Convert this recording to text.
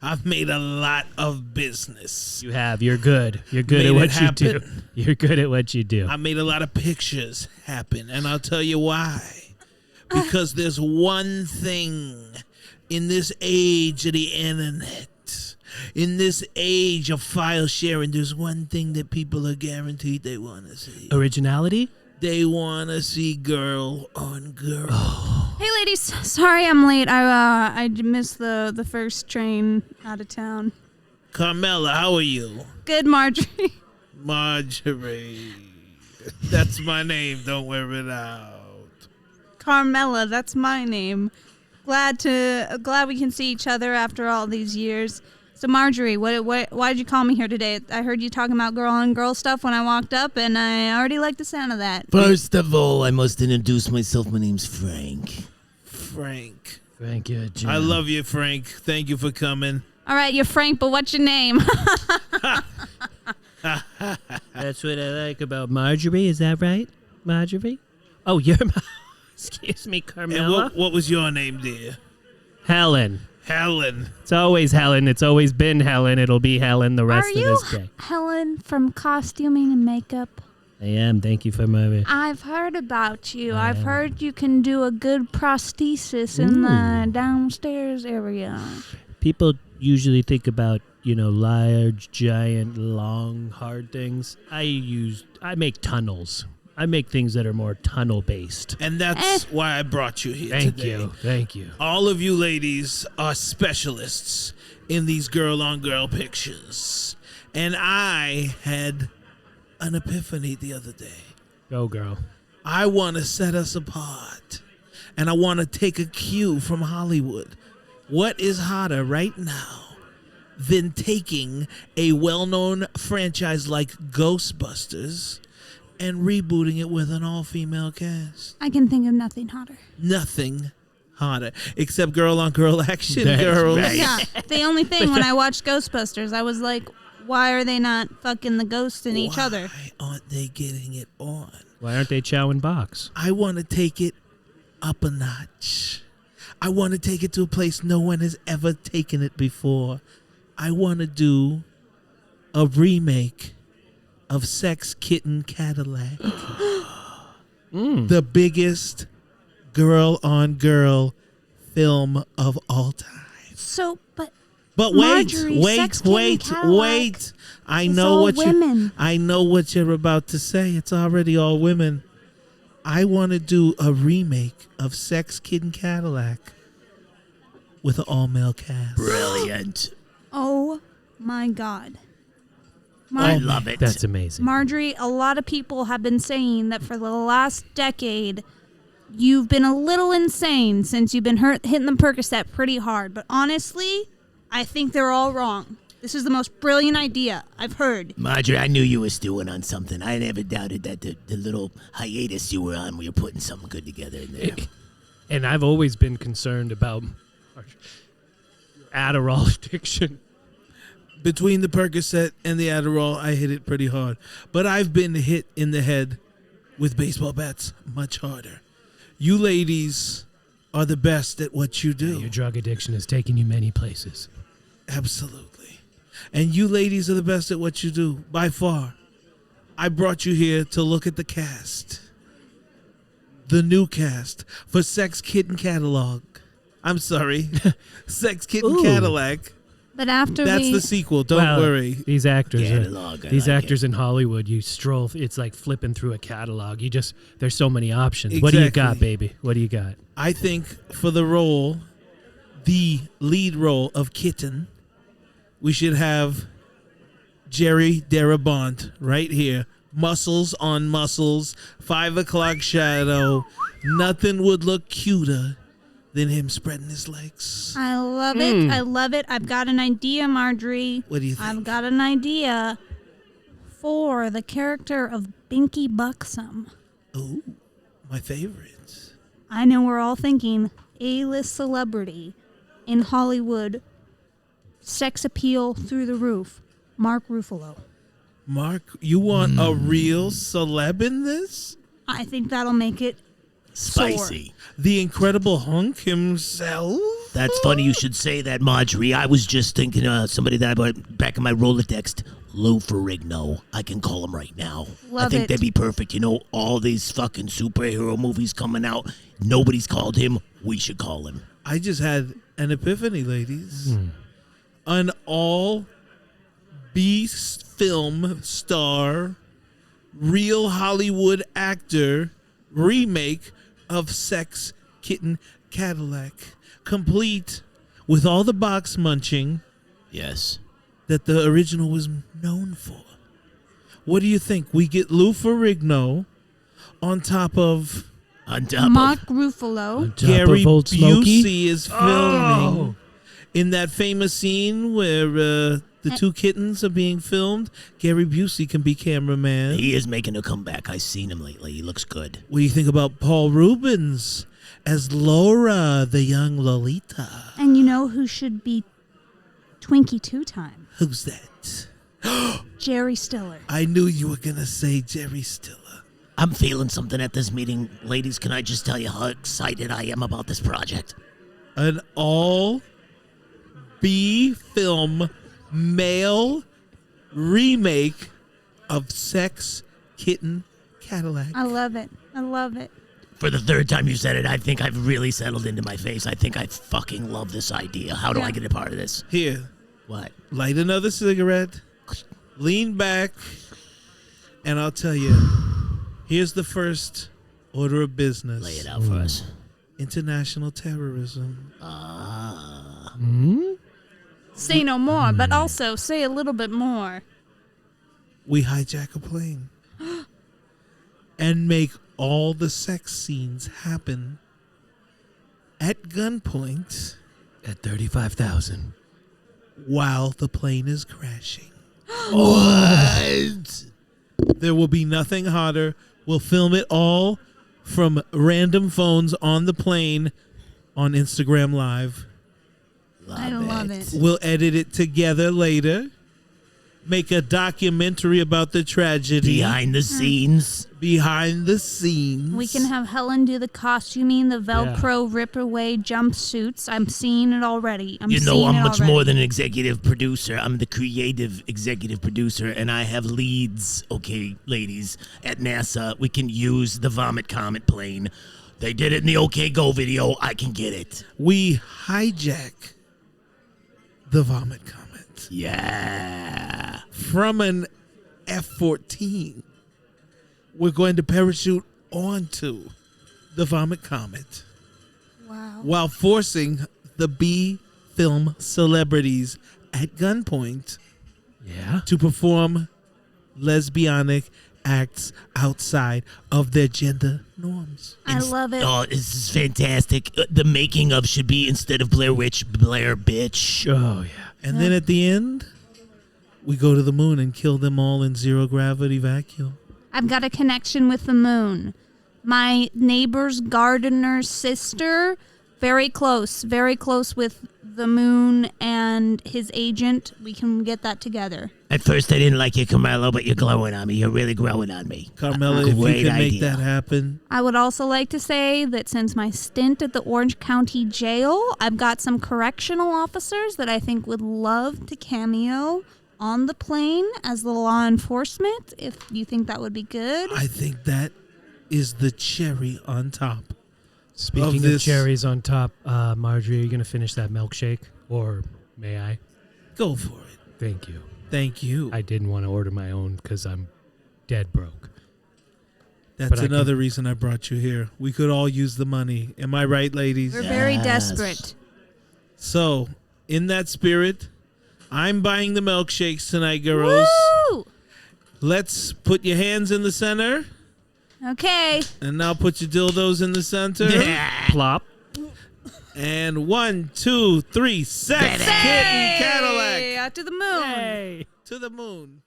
I've made a lot of business. You have. You're good. You're good at what you do. You're good at what you do. I made a lot of pictures happen, and I'll tell you why. Because there's one thing in this age of the internet, in this age of file sharing, there's one thing that people are guaranteed they want to see. Originality? They want to see girl on girl. Oh. Hey, ladies. Sorry I'm late. I missed the first train out of town. Carmela, how are you? Good, Marjorie. Marjorie. That's my name. Don't wear it out. Carmela, that's my name. Glad we can see each other after all these years. So Marjorie, why did you call me here today? I heard you talking about girl on girl stuff when I walked up, and I already like the sound of that. First of all, I must introduce myself. My name's Frank. Frank. Frank, yeah, Jim. I love you, Frank. Thank you for coming. All right, you're Frank, but what's your name? That's what I like about Marjorie. Is that right, Marjorie? Oh, you're excuse me, Carmela. And what was your name, dear? Helen. Helen. It's always Helen. It's always been Helen. It'll be Helen the rest of this day. Helen from Costuming and Makeup? I am. Thank you for my... I've heard about you. I've heard you can do a good prosthesis in the downstairs area. People usually think about, large, giant, long, hard things. I make tunnels. I make things that are more tunnel-based. And that's why I brought you here today. Thank you. All of you ladies are specialists in these girl-on-girl pictures. And I had an epiphany the other day. Go, girl. I want to set us apart. And I want to take a cue from Hollywood. What is hotter right now than taking a well-known franchise like Ghostbusters and rebooting it with an all-female cast? I can think of nothing hotter. Nothing hotter except girl-on-girl action, That's girls. right. Yeah, the only thing when I watched Ghostbusters, I was like, why are they not fucking the ghosts in each other? Why aren't they getting it on? Why aren't they chowing box? I want to take it up a notch. I want to take it to a place no one has ever taken it before. I want to do a remake of Kitten Cadillac. The biggest girl-on-girl film of all time. So, but wait, Marjorie, wait. I know what you're about to say. It's already all women. I want to do a remake of Kitten Cadillac with an all-male cast. Brilliant. Oh my God. I love it. That's amazing. Marjorie, a lot of people have been saying that for the last decade, you've been a little insane since you've been hitting the Percocet pretty hard. But honestly, I think they're all wrong. This is the most brilliant idea I've heard. Marjorie, I knew you were stewing on something. I never doubted that the little hiatus you were on, we were putting something good together in there. And I've always been concerned about Adderall addiction. Between the Percocet and the Adderall, I hit it pretty hard. But I've been hit in the head with baseball bats much harder. You ladies are the best at what you do. Your drug addiction has taken you many places. Absolutely. And you ladies are the best at what you do, by far. I brought you here to look at the cast. The new cast for Kitten Catalog. I'm sorry. Kitten Cadillac. But after That's the sequel. Don't worry. These actors, Catalog, in Hollywood, you stroll. It's like flipping through a catalog. There's so many options. Exactly. What do you got, baby? What do you got? I think for the lead role of Kitten, we should have Jerry Darabont right here. Muscles on muscles, 5 o'clock shadow. Nothing would look cuter than him spreading his legs. I love it. I love it. I've got an idea, Marjorie. What do you think? I've got an idea for the character of Binky Buxom. Ooh, my favorite. I know we're all thinking A-list celebrity in Hollywood, sex appeal through the roof, Mark Ruffalo. Mark, you want a real celeb in this? I think that'll make it Spicy. The Incredible Hunk himself? That's funny you should say that, Marjorie. I was just thinking somebody that I brought back in my Rolodex, Lou Ferrigno. I can call him right now. I Love think it. that'd be perfect. You know, all these fucking superhero movies coming out. Nobody's called him. We should call him. I just had an epiphany, ladies. An all B film star, real Hollywood actor remake of Sex, Kitten, Cadillac, complete with all the box munching Yes. that the original was known for. What do you think? We get Lou Ferrigno on top of On top Mark of... Ruffalo. On top Gary of Old Smokey. Busey is filming in that famous scene where the two kittens are being filmed. Gary Busey can be cameraman. He is making a comeback. I've seen him lately. He looks good. What do you think about Paul Rubens as Laura, the young Lolita? And you know who should be Twinkie two-time? Who's that? Jerry Stiller. I knew you were going to say Jerry Stiller. I'm feeling something at this meeting. Ladies, can I just tell you how excited I am about this project? An all B film male remake of Sex, Kitten, Cadillac. I love it. I love it. For the third time you said it, I think I've really settled into my face. I think I fucking love this idea. How do I get a part of this? Here, What? light another cigarette, lean back, and I'll tell you, here's the first order of business. Lay it out for us. International terrorism. Say no more, but also say a little bit more. We hijack a plane and make all the sex scenes happen at gunpoint At 35,000. while the plane is crashing. What? There will be nothing hotter. We'll film it all from random phones on the plane on Instagram Live. I love it. We'll edit it together later. Make a documentary about the tragedy. Behind the scenes. Behind the scenes. We can have Helen do the costuming, the Velcro rip away jumpsuits. I'm seeing it already. You know, I'm much more than an executive producer. I'm the creative executive producer, and I have leads, okay, ladies, at NASA. We can use the Vomit Comet plane. They did it in the OK Go video. I can get it. We hijack the Vomit Comet Yeah. from an F-14. We're going to parachute onto the Vomit Comet Wow. while forcing the B film celebrities at gunpoint Yeah. to perform lesbianic acts outside of their gender norms. I love it. Oh, this is fantastic. The making of should be, instead of Blair Witch, Blair Bitch. Oh, yeah. And then at the end, we go to the moon and kill them all in zero gravity vacuum. I've got a connection with the moon. My neighbor's gardener's sister, very close with the moon and his agent. We can get that together. At first, I didn't like you, Carmelo, but you're glowing on me. You're really growing on me. Carmela, if you Great can make idea. that happen. I would also like to say that since my stint at the Orange County Jail, I've got some correctional officers that I think would love to cameo on the plane as the law enforcement, if you think that would be good. I think that is the cherry on top. Speaking of this- cherries on top, Marjorie, are you going to finish that milkshake? Or may I? Go for it. Thank you. Thank you. I didn't want to order my own because I'm dead broke. That's but I another reason I brought you here. We could all use the money. Am I right, ladies? We're very Yes. desperate. So, in that spirit, I'm buying the milkshakes tonight, girls. Woo! Let's put your hands in the center. Okay. And now put your dildos in the center. Plop. And 1, 2, 3, sex, kitten, Cadillac Out to the moon. Hey. to the moon.